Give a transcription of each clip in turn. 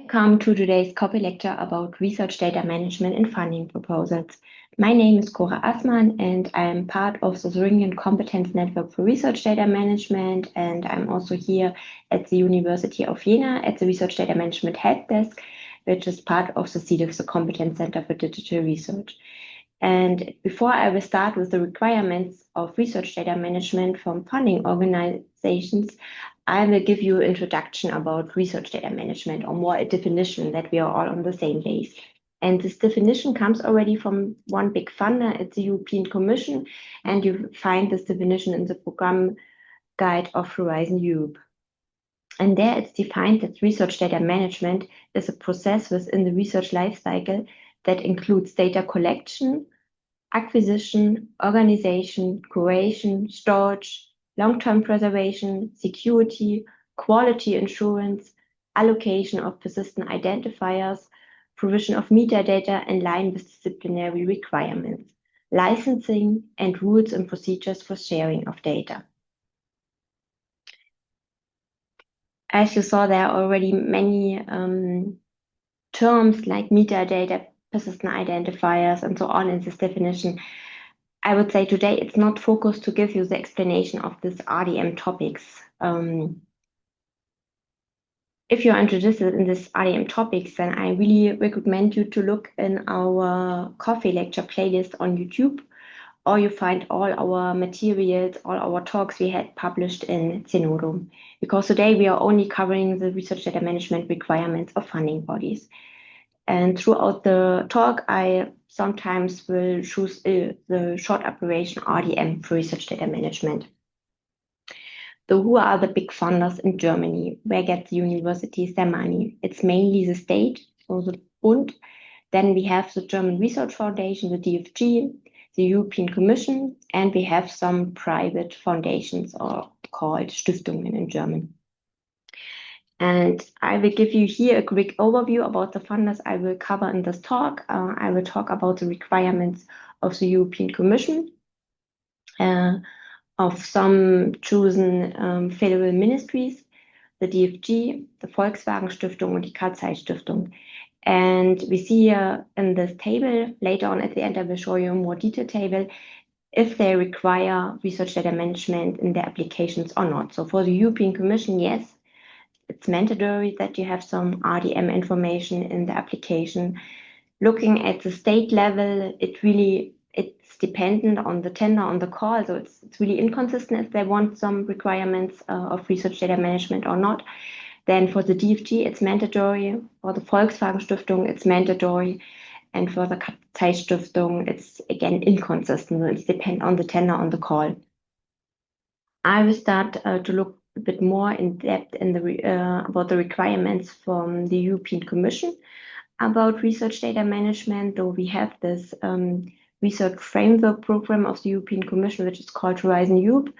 Welcome to today's copy lecture about research data management and funding proposals. My name is Cora Assmann and I'm part of the Thuringian Competence Network for Research Data Management, and I'm also here at the University of Jena at the Research Data Management Help Desk, which is part of the seat of the Competence Center for Digital Research. And before I will start with the requirements of research data management from funding organizations, I will give you an introduction about research data management, or more a definition that we are all on the same page. And this definition comes already from one big funder, it's the European Commission, and you find this definition in the program guide of Horizon Europe. And there it's defined that research data management is a process within the research lifecycle that includes data collection, acquisition, organization, curation, storage, long-term preservation, security, quality assurance, allocation of persistent identifiers, provision of metadata in line with disciplinary requirements, licensing, and rules and procedures for sharing of data. As you saw, there are already many terms like metadata, persistent identifiers, and so on in this definition. I would say today it's not focused to give you the explanation of this RDM topics. If you're interested in this RDM topics, then I really recommend you to look in our coffee lecture playlist on YouTube, or you find all our materials, all our talks we had published in Zenodo. Because today we are only covering the research data management requirements of funding bodies. And throughout the talk, I sometimes will choose the short abbreviation RDM for research data management. So who are the big funders in Germany? Where get the universities their money? It's mainly the state, so the Bund. Then we have the German Research Foundation, the DFG, the European Commission, and we have some private foundations, or called Stiftungen in German. And I will give you here a quick overview about the funders I will cover in this talk. I will talk about the requirements of the European Commission, of some chosen federal ministries, the DFG, the Volkswagen Stiftung, and the Carl Zeiss Stiftung. And we see here in this table, later on at the end, I will show you a more detailed table, if they require research data management in their applications or not. So for the European Commission, yes, it's mandatory that you have some RDM information in the application. Looking at the state level, it's dependent on the tender, on the call. So it's really inconsistent if they want some requirements of research data management or not. Then for the DFG, it's mandatory. For the Volkswagen Stiftung, it's mandatory. And for the Carl Zeiss Stiftung, it's again inconsistent. It's depend on the tender, on the call. I will start to look a bit more in depth in about the requirements from the European Commission about research data management. Though we have this research framework program of the European Commission, which is called Horizon Europe,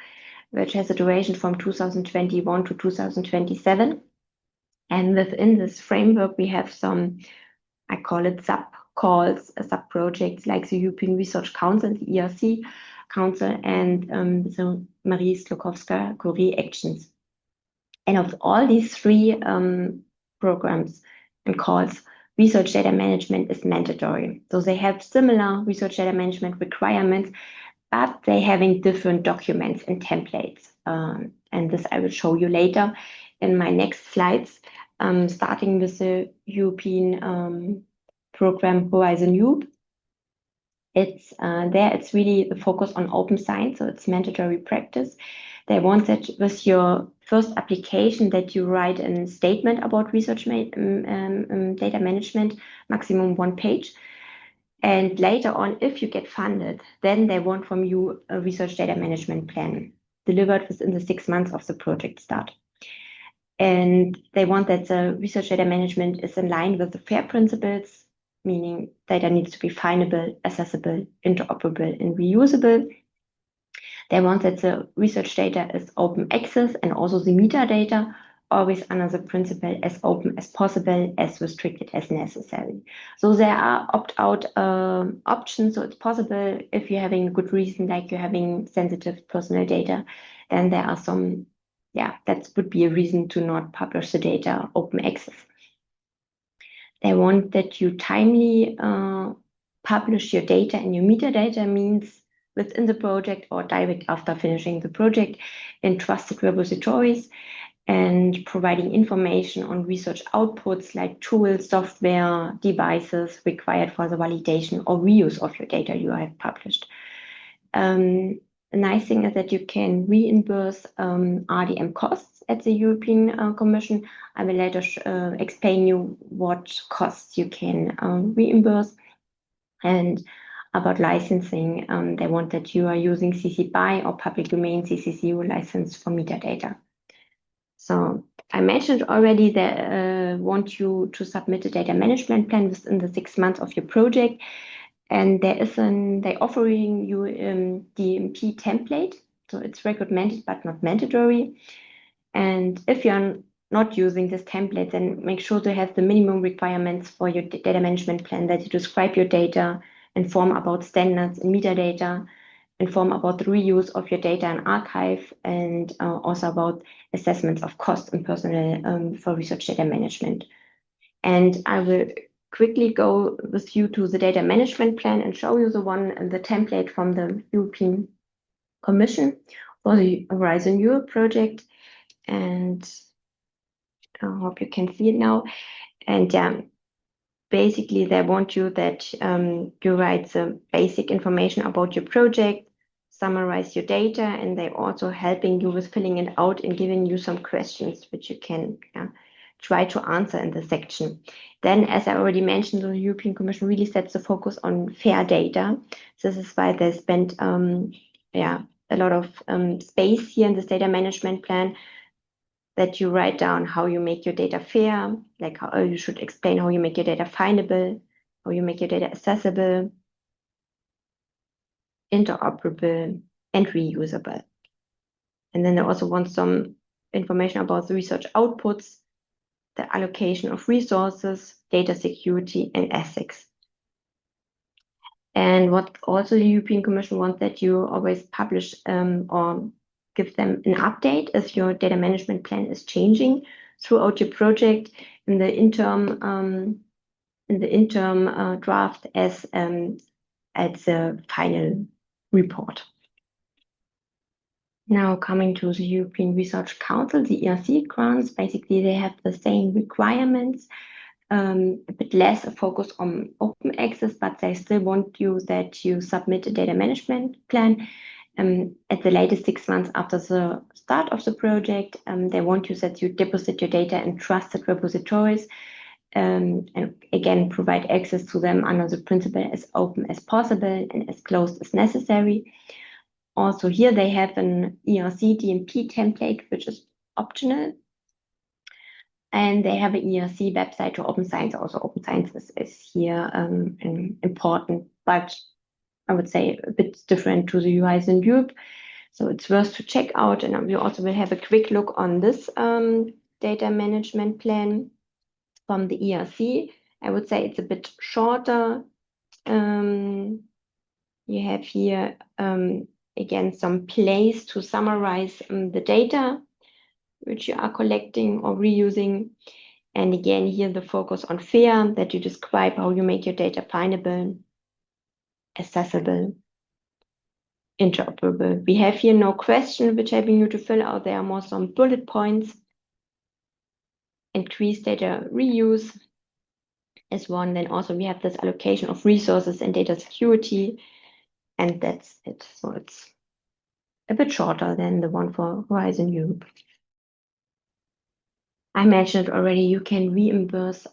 which has a duration from 2021 to 2027. And within this framework, we have some, I call it sub-calls, sub-projects like the European Research Council, the ERC Council, and the Marie Slokowska-Curie actions. And of all these three programs and calls, research data management is mandatory. So they have similar research data management requirements, but they're having different documents and templates. And this I will show you later in my next slides, starting with the European program Horizon Europe. It's really the focus on open science, so it's mandatory practice. They want that with your first application that you write a statement about research data management, maximum 1 page. And later on, if you get funded, then they want from you a research data management plan delivered within the 6 months of the project start. And they want that the research data management is in line with the FAIR principles, meaning data needs to be findable, accessible, interoperable, and reusable. They want that the research data is open access, and also the metadata always under the principle as open as possible, as restricted as necessary. So there are opt-out options, so it's possible if you're having a good reason, like you're having sensitive personal data, then there are some, that would be a reason to not publish the data open access. They want that you timely publish your data and your metadata, means within the project or direct after finishing the project, in trusted repositories, and providing information on research outputs like tools, software, devices required for the validation or reuse of your data you have published. The nice thing is that you can reimburse RDM costs at the European Commission. I will later explain you what costs you can reimburse. And about licensing, they want that you are using CC BY or public domain CC0 license for metadata. So I mentioned already that want you to submit a data management plan within the 6 months of your project. And they're offering you DMP template. So it's recommended but not mandatory. And if you're not using this template, then make sure to have the minimum requirements for your data management plan, that you describe your data, inform about standards and metadata, inform about the reuse of your data and archive, and also about assessments of cost and personnel for research data management. And I will quickly go with you to the data management plan and show you the template from the European Commission for the Horizon Europe project. And I hope you can see it now. And basically they want you that you write the basic information about your project, summarize your data, and they're also helping you with filling it out and giving you some questions which you can try to answer in the section. Then, as I already mentioned, the European Commission really sets the focus on fair data. This is why they spent a lot of space here in this data management plan, that you write down how you make your data fair, like how you should explain how you make your data findable, how you make your data accessible, interoperable, and reusable. And then they also want some information about the research outputs, the allocation of resources, data security, and ethics. And what also the European Commission wants, that you always publish or give them an update if your data management plan is changing throughout your project in the interim draft as at the final report. Now coming to the European Research Council, the ERC grants, basically they have the same requirements, a bit less a focus on open access, but they still want you that you submit a data management plan at the latest 6 months after the start of the project. They want you that you deposit your data in trusted repositories, and again provide access to them under the principle as open as possible and as closed as necessary. Also here they have an ERC DMP template, which is optional. And they have an ERC website to open science. Also open science is here important, but I would say a bit different to the Horizon Europe. So it's worth to check out. And we also will have a quick look on this data management plan from the ERC. I would say it's a bit shorter. You have here again some place to summarize the data which you are collecting or reusing. And again, here the focus on fair, that you describe how you make your data findable, accessible, interoperable. We have here no question which helping you to fill out. There are more some bullet points. Increased data reuse is one. Then also we have this allocation of resources and data security. And that's it. So it's a bit shorter than the one for Horizon Europe. I mentioned already, you can reimburse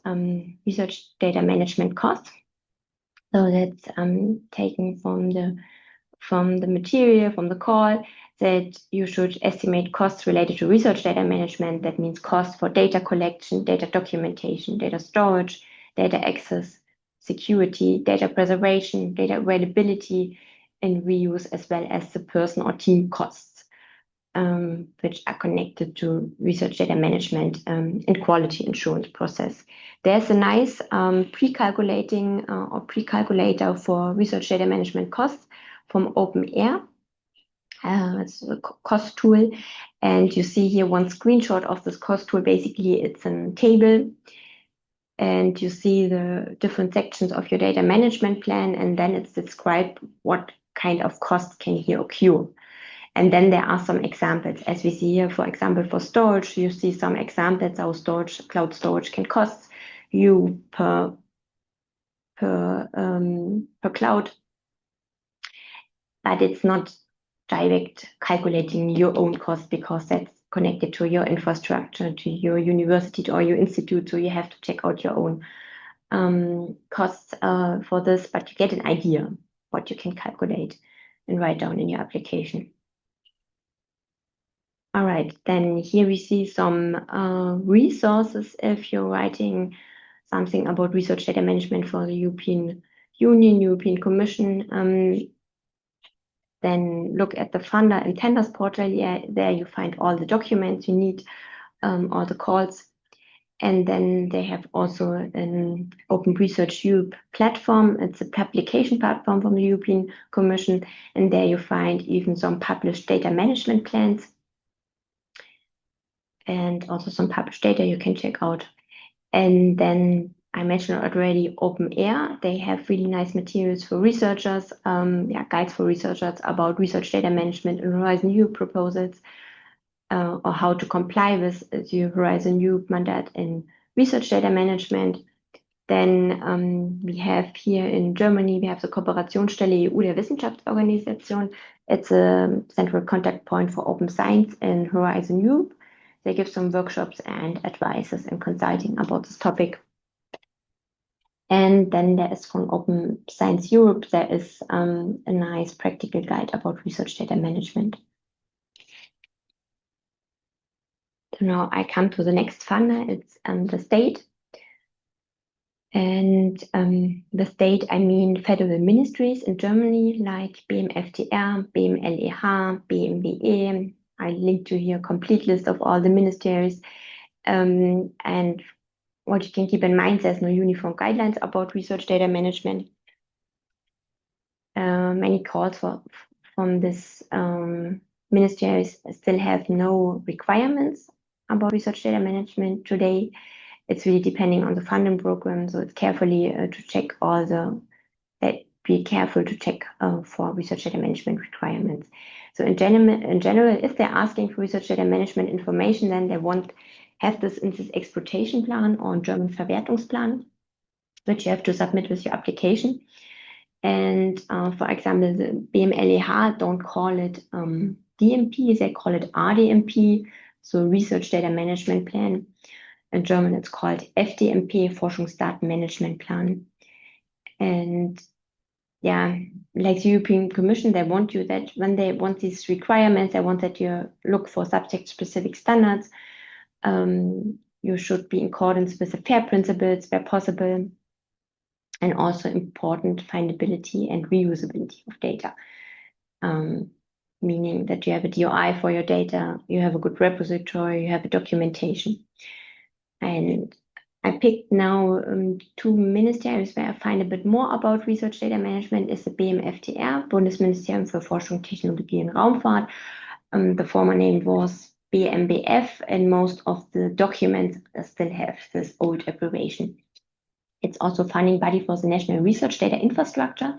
research data management costs. So that's taken from the material, from the call, that you should estimate costs related to research data management. That means costs for data collection, data documentation, data storage, data access, security, data preservation, data availability, and reuse, as well as the person or team costs, which are connected to research data management and quality assurance process. There's a nice pre-calculating or pre-calculator for research data management costs from OpenAir. It's a cost tool. And you see here one screenshot of this cost tool. Basically, it's a table and you see the different sections of your data management plan, and then it's described what kind of costs can here occur. And then there are some examples, as we see here, for example, for storage, you see some examples how cloud storage can cost you per cloud, but it's not direct calculating your own cost because that's connected to your infrastructure, to your university or your institute. So you have to check out your own costs for this, but you get an idea what you can calculate and write down in your application. All right, then here we see some resources if you're writing something about research data management for the European Union, European Commission. Then look at the funder and tenders portal. Yeah, there you find all the documents you need, all the calls. And then they have also an Open Research Europe platform. It's a publication platform from the European Commission. And there you find even some published data management plans and also some published data you can check out. And then I mentioned already OpenAir. They have really nice materials for researchers, guides for researchers about research data management and Horizon Europe proposals, or how to comply with the Horizon Europe mandate in research data management. Then we have here in Germany, we have the Kooperationsstelle EU der Wissenschaftsorganisation. It's a central contact point for open science in Horizon Europe. They give some workshops and advices and consulting about this topic. And then there is from Open Science Europe, there is a nice practical guide about research data management. So now I come to the next funder, it's the state. And the state, I mean federal ministries in Germany, like BMFTR, BMLEH, BMWE. I linked to here a complete list of all the ministries. And what you can keep in mind, there's no uniform guidelines about research data management. Many calls from this ministries still have no requirements about research data management today. It's really depending on the funding program, so it's carefully to check all the, be careful to check for research data management requirements. So in general, if they're asking for research data management information, then they won't have this in this exploitation plan or German Verwertungsplan, which you have to submit with your application. And for example, the BMLEH don't call it DMP, they call it RDMP, so Research Data Management Plan. In German, it's called FDMP, Forschungsdatenmanagementplan. And yeah, like the European Commission, they want you that when they want these requirements, they want that you look for subject-specific standards. You should be in accordance with the FAIR principles where possible, and also important findability and reusability of data. Meaning that you have a DOI for your data, you have a good repository, you have a documentation. And I picked now two ministries where I find a bit more about research data management is the BMFTR, Bundesministerium für Forschung, Technologie und Raumfahrt. The former name was BMBF, and most of the documents still have this old abbreviation. It's also a funding body for the National Research Data Infrastructure,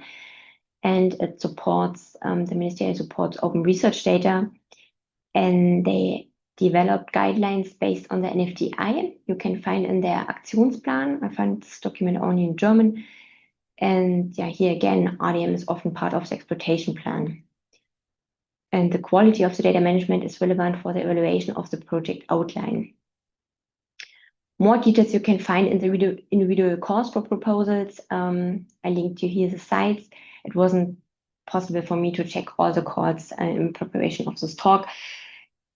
and it supports, the ministry supports open research data, and they developed guidelines based on the NFDI. You can find in their Aktionsplan. I find this document only in German. And yeah, here again, RDM is often part of the exploitation plan. And the quality of the data management is relevant for the evaluation of the project outline. More details you can find in the individual calls for proposals. I linked you here the sites. It wasn't possible for me to check all the calls in preparation of this talk.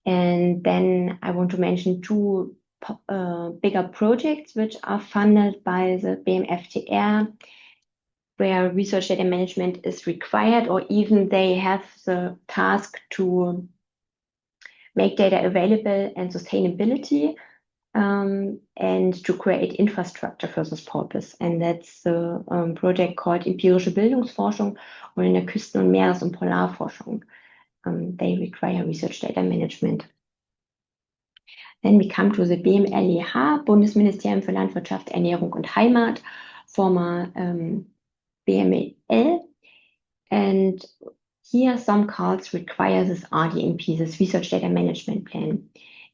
And then I want to mention two bigger projects which are funded by the BMFTR, where research data management is required, or even they have the task to make data available and sustainability, and to create infrastructure for this purpose. And that's the project called Empirische Bildungsforschung or in der Küsten- und Meeres- und Polarforschung. They require research data management. Then we come to the BMLEH, Bundesministerium für Landwirtschaft, Ernährung und Heimat, former BML. And here some calls require this RDMP, this Research Data Management Plan.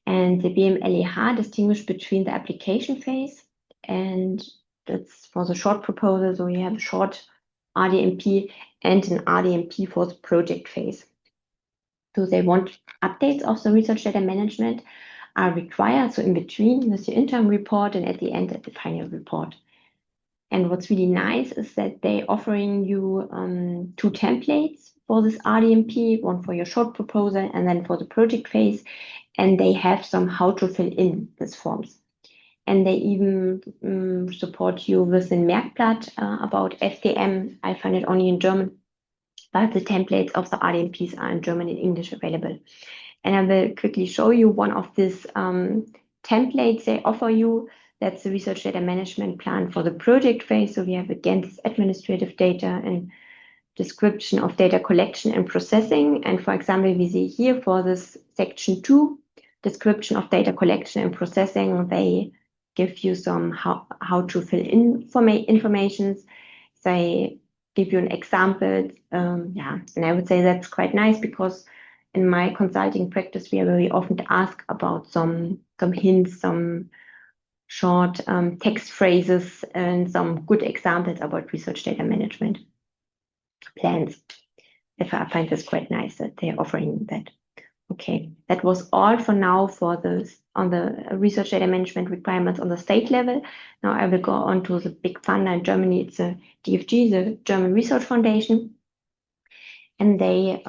And the BMLEH distinguish between the application phase, and that's for the short proposal, so you have a short RDMP and an RDMP for the project phase. So they want updates of the research data management are required, so in between with the interim report and at the end at the final report. And what's really nice is that they're offering you 2 templates for this RDMP, one for your short proposal and then for the project phase. And they have some how to fill in these forms. And they even support you with a Merkblatt about FDM. I find it only in German, but the templates of the RDMPs are in German and English available. And I will quickly show you one of these templates they offer you. That's the research data management plan for the project phase. So we have again this administrative data and description of data collection and processing. And for example, we see here for this section 2, description of data collection and processing, they give you some how to fill in informations. They give you an example. And I would say that's quite nice because in my consulting practice, we are very often asked about some hints, some short text phrases, and some good examples about research data management plans. If I find this quite nice that they're offering that. Okay, that was all for now for on the research data management requirements on the state level. Now I will go on to the big funder in Germany. It's a DFG, the German Research Foundation, and they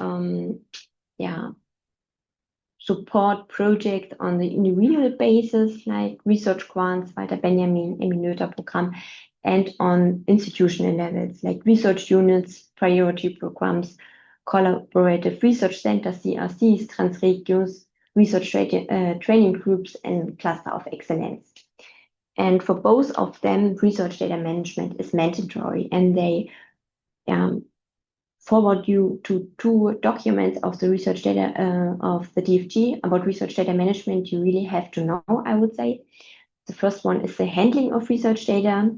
support projects on the individual basis, like research grants, Walter Benjamin, Emmy Noether program, and on institutional levels, like research units, priority programs, collaborative research centers, CRCs, transregions, research training groups, and cluster of excellence. And for both of them, research data management is mandatory, and they forward you to 2 documents of the research data of the DFG about research data management you really have to know, I would say. The first one is the handling of research data.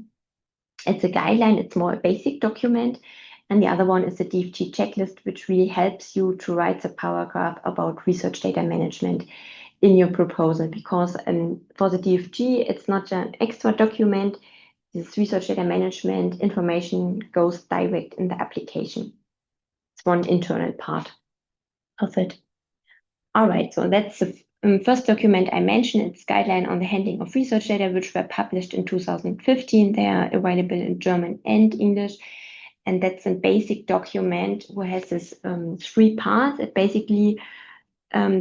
It's a guideline, it's more a basic document. And the other one is the DFG checklist, which really helps you to write the paragraph about research data management in your proposal. Because for the DFG, it's not an extra document. This research data management information goes direct in the application. It's one internal part of it. All right, so that's the first document I mentioned. It's guideline on the handling of research data, which were published in 2015. They are available in German and English. And that's a basic document who has this 3 parts. It basically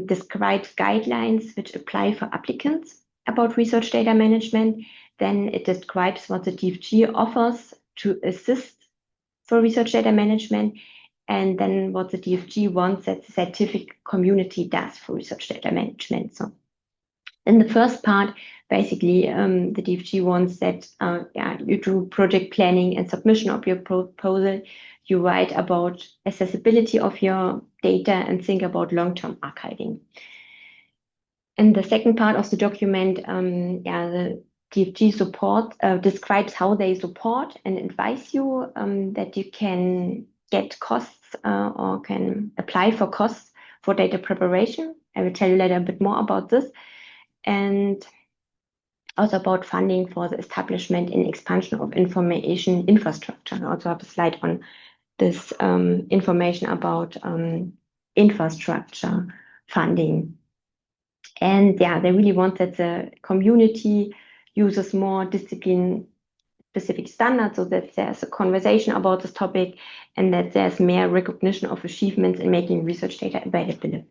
describes guidelines which apply for applicants about research data management. Then it describes what the DFG offers to assist for research data management, and then what the DFG wants that the scientific community does for research data management. So in the first part, basically, the DFG wants that you do project planning and submission of your proposal. You write about accessibility of your data and think about long-term archiving. And the second part of the document, the DFG support describes how they support and advise you that you can get costs or can apply for costs for data preparation. I will tell you later a bit more about this. And also about funding for the establishment and expansion of information infrastructure. I also have a slide on this information about infrastructure funding. And they really want that the community uses more discipline-specific standards, so that there's a conversation about this topic and that there's more recognition of achievements in making research data available.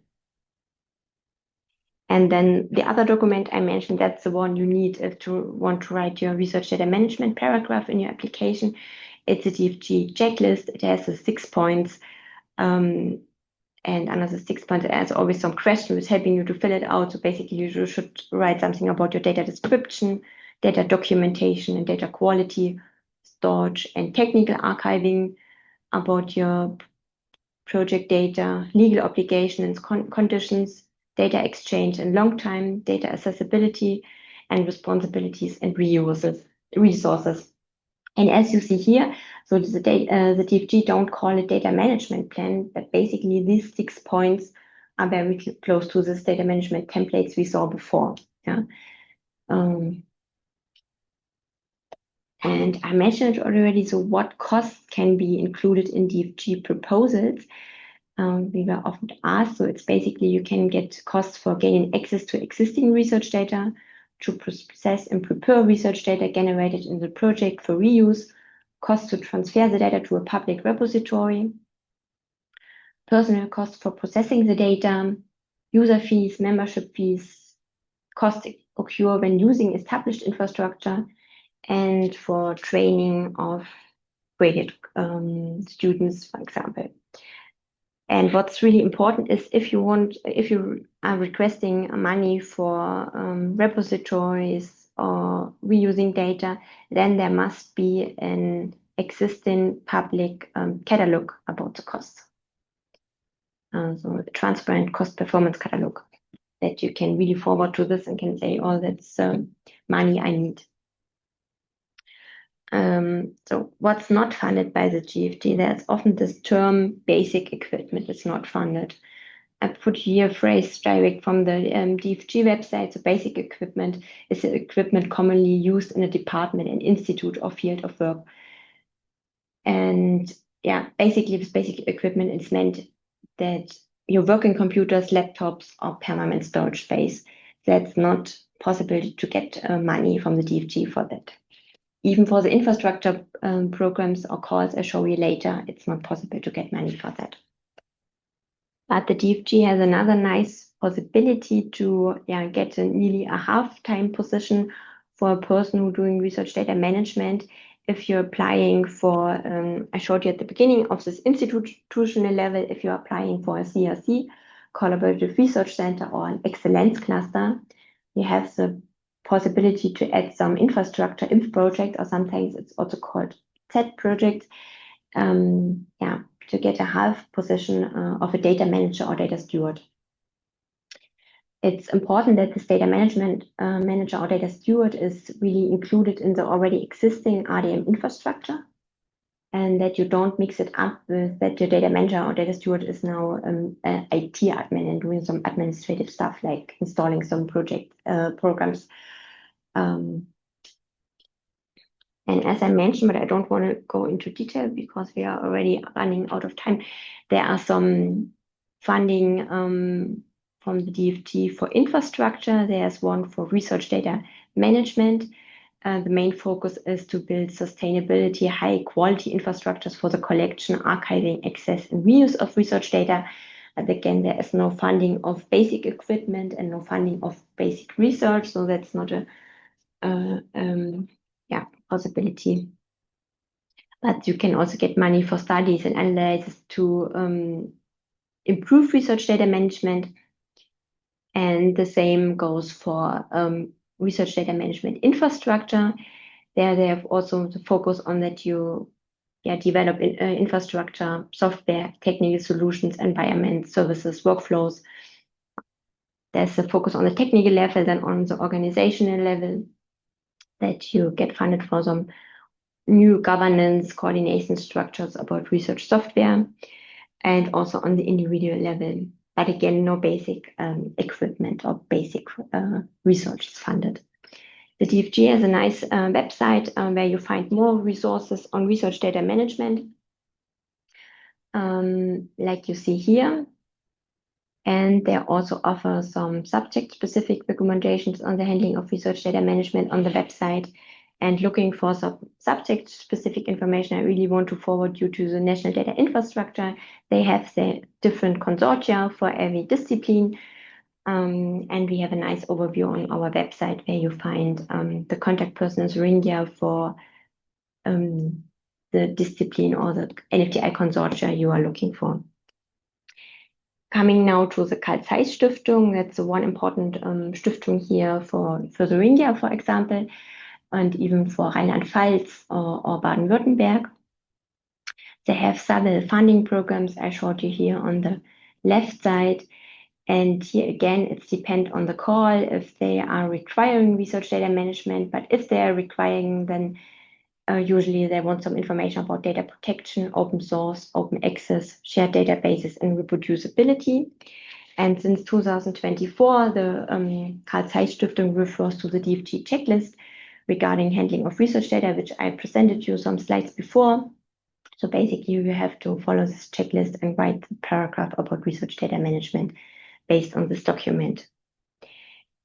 And then the other document I mentioned, that's the one you need if you want to write your research data management paragraph in your application. It's a DFG checklist. It has 6 points. And under the 6 points, there's always some questions helping you to fill it out. So basically, you should write something about your data description, data documentation, and data quality, storage, and technical archiving, about your project data, legal obligations, conditions, data exchange and long time, data accessibility, and responsibilities and resources. And as you see here, so the DFG don't call it data management plan, but basically these 6 points are very close to this data management templates we saw before. Yeah. And I mentioned it already, so what costs can be included in DFG proposals? We were often asked, so it's basically you can get costs for gaining access to existing research data, to process and prepare research data generated in the project for reuse, costs to transfer the data to a public repository, personnel costs for processing the data, user fees, membership fees, costs occur when using established infrastructure, and for training of graded students, for example. And what's really important is if you are requesting money for repositories or reusing data, then there must be an existing public catalog about the costs. So a transparent cost performance catalog that you can really forward to this and can say, oh, that's money I need. So what's not funded by the GFT? There's often this term basic equipment is not funded. I put here a phrase direct from the DFG website. So basic equipment is the equipment commonly used in a department, an institute or field of work. And yeah, basically with basic equipment, it's meant that your working computers, laptops, or permanent storage space. That's not possible to get money from the DFG for that. Even for the infrastructure programs or calls I show you later, it's not possible to get money for that. But the DFG has another nice possibility to get nearly a half-time position for a person who's doing research data management. If you're applying for, I showed you at the beginning of this institutional level, if you're applying for a CRC, Collaborative Research Center, or an Excellence Cluster, you have the possibility to add some infrastructure INF project, or sometimes it's also called Z project, to get a half position of a data manager or data steward. It's important that this data management manager or data steward is really included in the already existing RDM infrastructure, and that you don't mix it up with that your data manager or data steward is now an IT admin and doing some administrative stuff like installing some project programs. And as I mentioned, but I don't want to go into detail because we are already running out of time, there are some funding from the DFT for infrastructure. There's one for research data management. The main focus is to build sustainability, high quality infrastructures for the collection, archiving, access, and reuse of research data. But again, there is no funding of basic equipment and no funding of basic research, so that's not a possibility. But you can also get money for studies and analysis to improve research data management. And the same goes for research data management infrastructure. There they have also the focus on that you develop infrastructure, software, technical solutions, environment, services, workflows. There's a focus on the technical level, then on the organizational level, that you get funded for some new governance coordination structures about research software, and also on the individual level. But again, no basic equipment or basic research is funded. The DFG has a nice website where you find more resources on research data management, like you see here. And they also offer some subject-specific recommendations on the handling of research data management on the website. And looking for some subject-specific information, I really want to forward you to the National Data Infrastructure. They have the different consortia for every discipline. And we have a nice overview on our website where you find the contact person in Thuringia for the discipline or the NFTI consortia you are looking for. Coming now to the Carl Zeiss Stiftung, that's the one important Stiftung here for Thuringia, for example, and even for Rheinland-Pfalz or Baden-Württemberg. They have several funding programs I showed you here on the left side. And here again, it depends on the call if they are requiring research data management, but if they are requiring, then usually they want some information about data protection, open source, open access, shared databases, and reproducibility. And since 2024, the Carl Zeiss Stiftung refers to the DFG checklist regarding handling of research data, which I presented you some slides before. So basically, you have to follow this checklist and write the paragraph about research data management based on this document.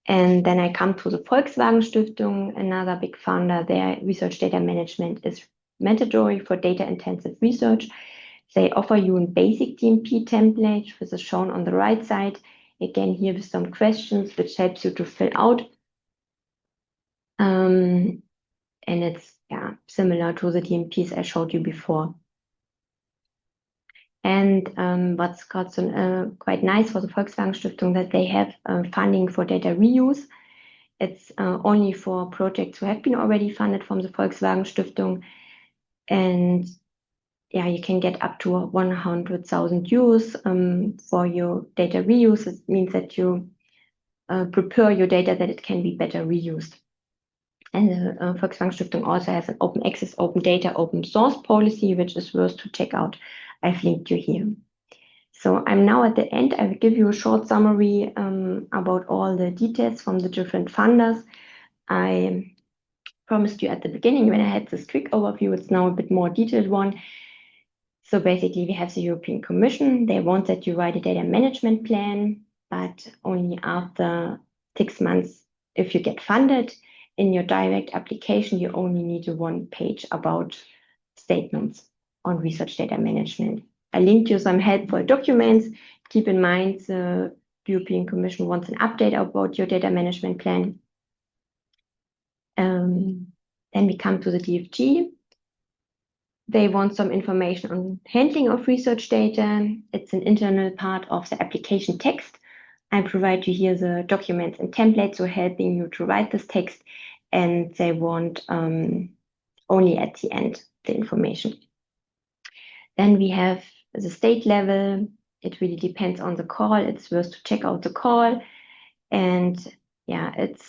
And then I come to the Volkswagen Stiftung, another big founder. Their research data management is mandatory for data-intensive research. They offer you a basic DMP template, which is shown on the right side. Again, here with some questions, which helps you to fill out. And it's similar to the DMPs I showed you before. And what's got quite nice for the Volkswagen Stiftung that they have funding for data reuse. It's only for projects who have been already funded from the Volkswagen Stiftung. And yeah, you can get up to 100,000 euros for your data reuse. It means that you prepare your data that it can be better reused. And the Volkswagen Stiftung also has an open access, open data, open source policy, which is worth to check out. I've linked you here. So I'm now at the end. I will give you a short summary about all the details from the different funders. I promised you at the beginning when I had this quick overview, it's now a bit more detailed one. So basically we have the European Commission. They want that you write a data management plan, but only after 6 months if you get funded. In your direct application, you only need a 1-page about statements on research data management. I linked you some helpful documents. Keep in mind the European Commission wants an update about your data management plan. Then we come to the DFG. They want some information on handling of research data. It's an internal part of the application text. I provide you here the documents and templates so helping you to write this text, and they want only at the end the information. Then we have the state level. It really depends on the call. It's worth to check out the call. And yeah, it's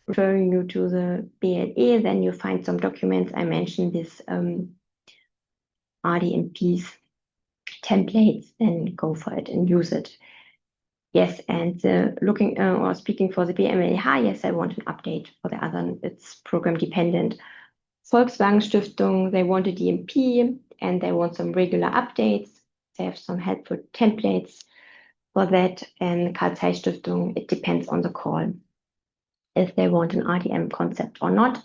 referring you to the BLE. Then you find some documents. I mentioned this RDM templates, then go for it and use it. Yes, and looking or speaking for the BMLH, yes, I want an update. For the other, it's program dependent. Volkswagen Stiftung, they want a DMP and they want some regular updates. They have some helpful templates for that. And Carl Zeiss Stiftung, it depends on the call if they want an RDM concept or not,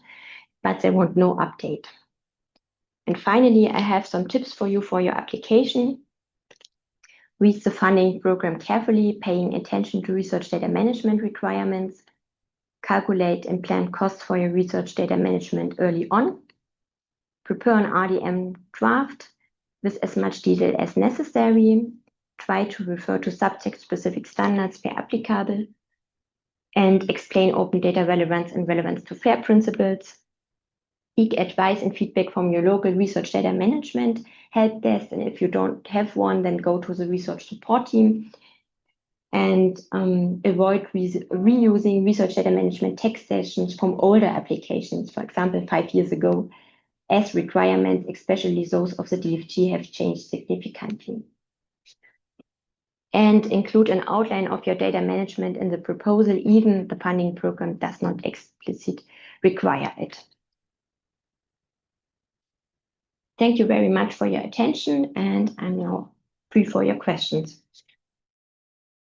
but they want no update. And finally, I have some tips for you for your application. Read the funding program carefully, paying attention to research data management requirements. Calculate and plan costs for your research data management early on. Prepare an RDM draft with as much detail as necessary. Try to refer to subject-specific standards where applicable. And explain open data relevance and relevance to FAIR principles. Seek advice and feedback from your local research data management help desk. And if you don't have one, then go to the research support team. And avoid reusing research data management text sessions from older applications, for example, 5 years ago, as requirements, especially those of the DFG, have changed significantly. And include an outline of your data management in the proposal, even the funding program does not explicitly require it. Thank you very much for your attention, and I'm now free for your questions.